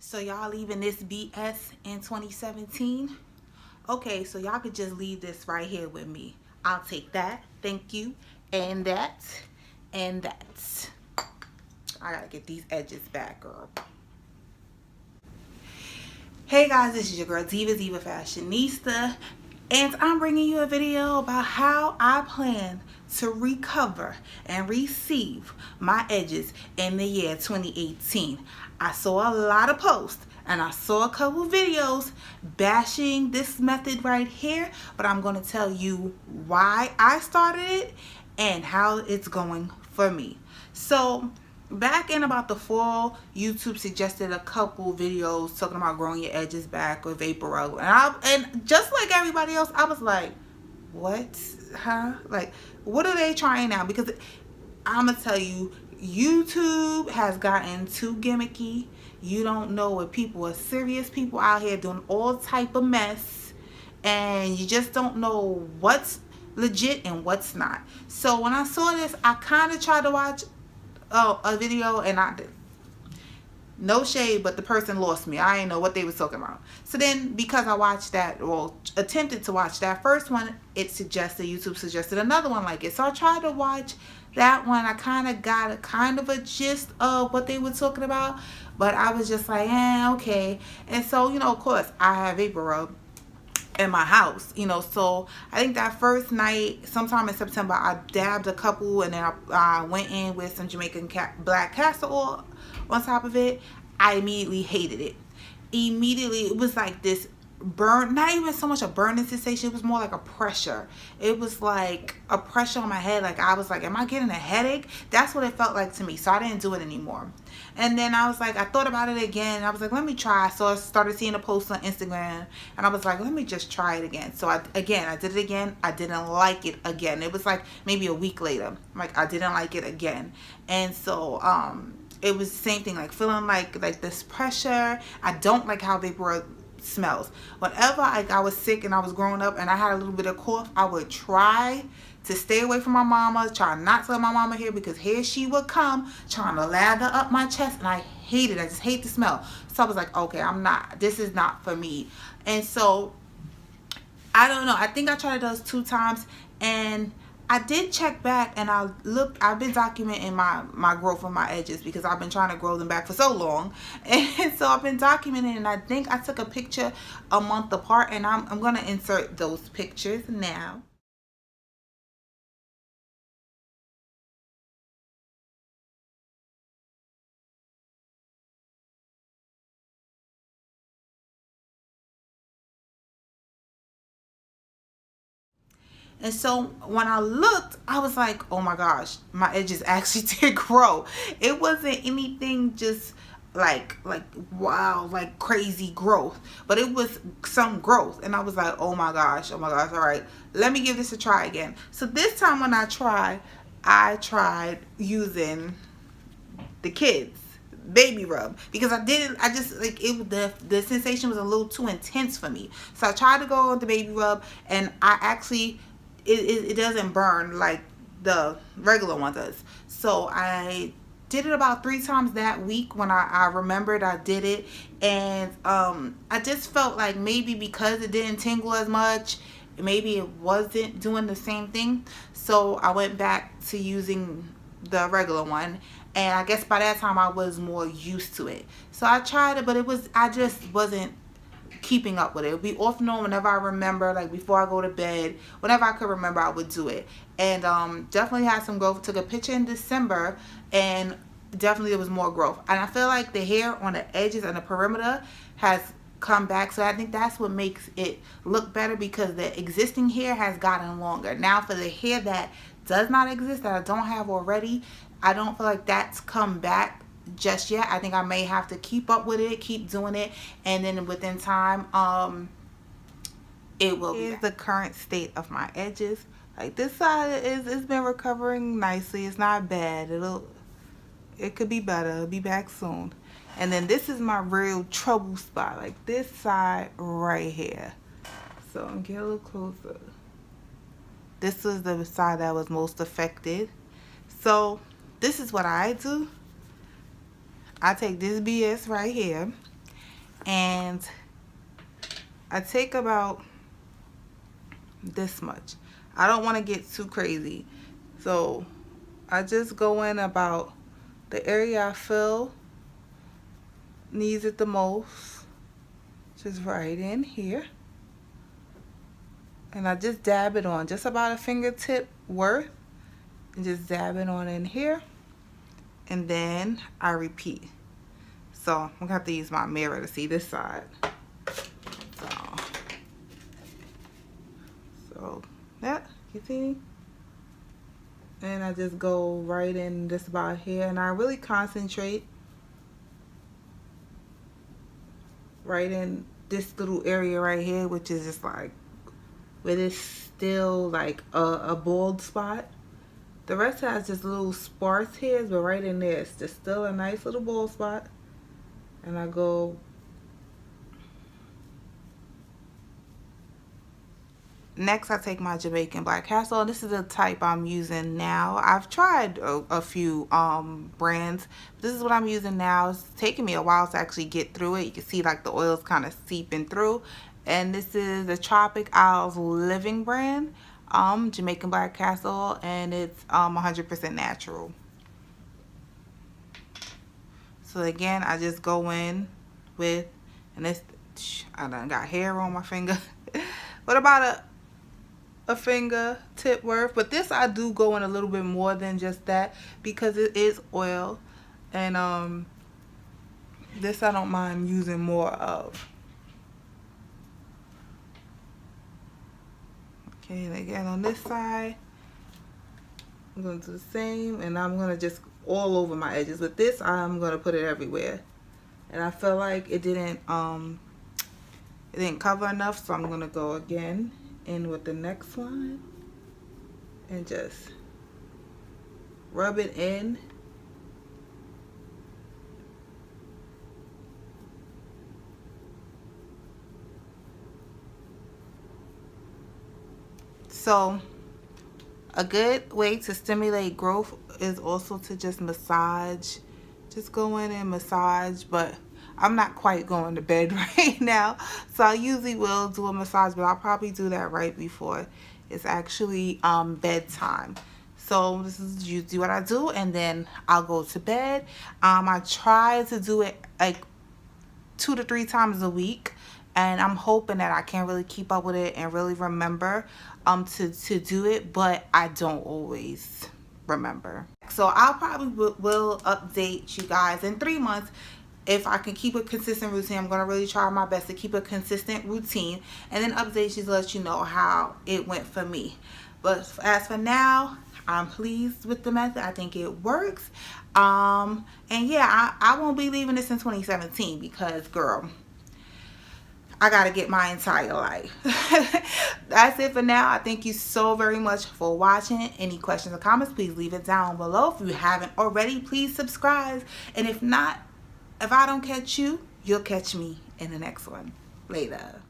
So y'all leaving this BS in 2017? Okay, so y'all could just leave this right here with me. I'll take that. Thank you. And that. And that. I gotta get these edges back, girl. Hey guys, this is your girl Diva Fashionista, and I'm bringing you a video about how I plan to recover and receive my edges in the year 2018. I saw a lot of posts and I saw a couple videos bashing this method right here, but I'm going to tell you why I started it and how it's going for me. So back in about the fall, YouTube suggested a couple videos talking about growing your edges back with vapor rub, and just like everybody else, I was like, what? Huh? Like, what are they trying now? Because I'm gonna tell you, YouTube has gotten too gimmicky. You don't know what people are serious people out here doing all type of mess, and you just don't know what's legit and what's not. So when I saw this, I kind of tried to watch a video, and I did. No shade, but the person lost me. I didn't know what they was talking about. So then, because I watched that, or attempted to watch that first one, YouTube suggested another one like it. So I tried to watch that one. I kind of got a gist of what they were talking about, but I was just like, okay. And so, of course, I have vapor rub in my house, so I think that first night, sometime in September, I dabbed a couple, and then I went in with some Jamaican black castor oil on top of it. I immediately hated it. It was like this burn, not even so much a burning sensation, it was more like a pressure. It was like a pressure on my head. Like, I was like, am I getting a headache? That's what it felt like to me. So I didn't do it anymore. And then I was like, I thought about it again, and I was like, let me try. So I started seeing a post on Instagram, and I was like, let me just try it again. So I did it again. I didn't like it again. It was like maybe a week later. Like, I didn't like it again. And so it was the same thing, like feeling like this pressure. I don't like how vapor smells. Whenever I was sick and I was growing up and I had a little bit of cough, I would try to stay away from my mama, try not to let my mama hear, because here she would come trying to lather up my chest, and I hate it. I just hate the smell. So I was like, okay, this is not for me. And so I don't know, I think I tried those 2 times, and I did check back, and I've been documenting my growth on my edges, because I've been trying to grow them back for so long. And so I've been documenting, and I think I took a picture a month apart, and I'm going to insert those pictures now. And so when I looked, I was like, oh my gosh, my edges actually did grow. It wasn't anything just like wow, like crazy growth, but it was some growth. And I was like, oh my gosh, all right, let me give this a try again. So this time when I tried using the kids baby rub, because the sensation was a little too intense for me. So I tried to go on the baby rub, and I actually, it doesn't burn like the regular one does. So I did it about 3 times that week when I remembered I did it, and I just felt like maybe because it didn't tingle as much, maybe it wasn't doing the same thing. So I went back to using the regular one, and I guess by that time I was more used to it. So I tried it, but I just wasn't keeping up with it. It would be off and on whenever I remember, like before I go to bed, whenever I could remember, I would do it. And definitely had some growth. Took a picture in December, and definitely there was more growth. And I feel like the hair on the edges and the perimeter has come back, so I think that's what makes it look better, because the existing hair has gotten longer. Now for the hair that does not exist, that I don't have already, I don't feel like that's come back just yet. I think I may have to keep up with it, keep doing it, and then within time it will be. Here's the current state of my edges. Like, this side it's been recovering nicely. It's not bad. It could be better. It'll be back soon. And then this is my real trouble spot, like this side right here. So I'm getting a little closer. This was the side that was most affected. So this is what I do. I take this BS right here, and I take about this much. I don't want to get too crazy, so I just go in about the area I feel needs it the most, just right in here, and I just dab it on, just about a fingertip worth, and just dab it on in here, and then I repeat. So I'm gonna have to use my mirror to see this side. So that, you see, and I just go right in just about here, and I really concentrate right in this little area right here, which is just like where there's still like a bald spot. The rest has just little sparse hairs, but right in there it's just still a nice little bald spot. And I go next, I take my Jamaican Black Castle. This is the type I'm using now. I've tried a few brands. This is what I'm using now. It's taking me a while to actually get through it. You can see like the oil's kind of seeping through. And this is the Tropic Isles Living brand, Jamaican Black Castle, and it's 100% natural. So again, I just go in with, and this, I done got hair on my finger. What about a finger tip worth? But this I do go in a little bit more than just that because it is oil, and this I don't mind using more of. Okay, and again on this side, I'm going to do the same, and I'm going to just all over my edges. With this, I'm going to put it everywhere. And I feel like it didn't cover enough, so I'm going to go again in with the next one and just rub it in. So a good way to stimulate growth is also to just massage. Just go in and massage, but I'm not quite going to bed right now, so I usually will do a massage, but I'll probably do that right before it's actually bedtime. So this is usually what I do, and then I'll go to bed. I try to do it like 2 to 3 times a week, and I'm hoping that I can really keep up with it and really remember to do it, but I don't always remember. So I'll probably will update you guys in 3 months. If I can keep a consistent routine, I'm going to really try my best to keep a consistent routine, and then update you to let you know how it went for me. But as for now, I'm pleased with the method. I think it works. And yeah, I won't be leaving this in 2017 because, girl, I gotta get my entire life. That's it for now. I thank you so very much for watching. Any questions or comments, please leave it down below. If you haven't already, please subscribe. And if not, if I don't catch you, you'll catch me in the next one. Later.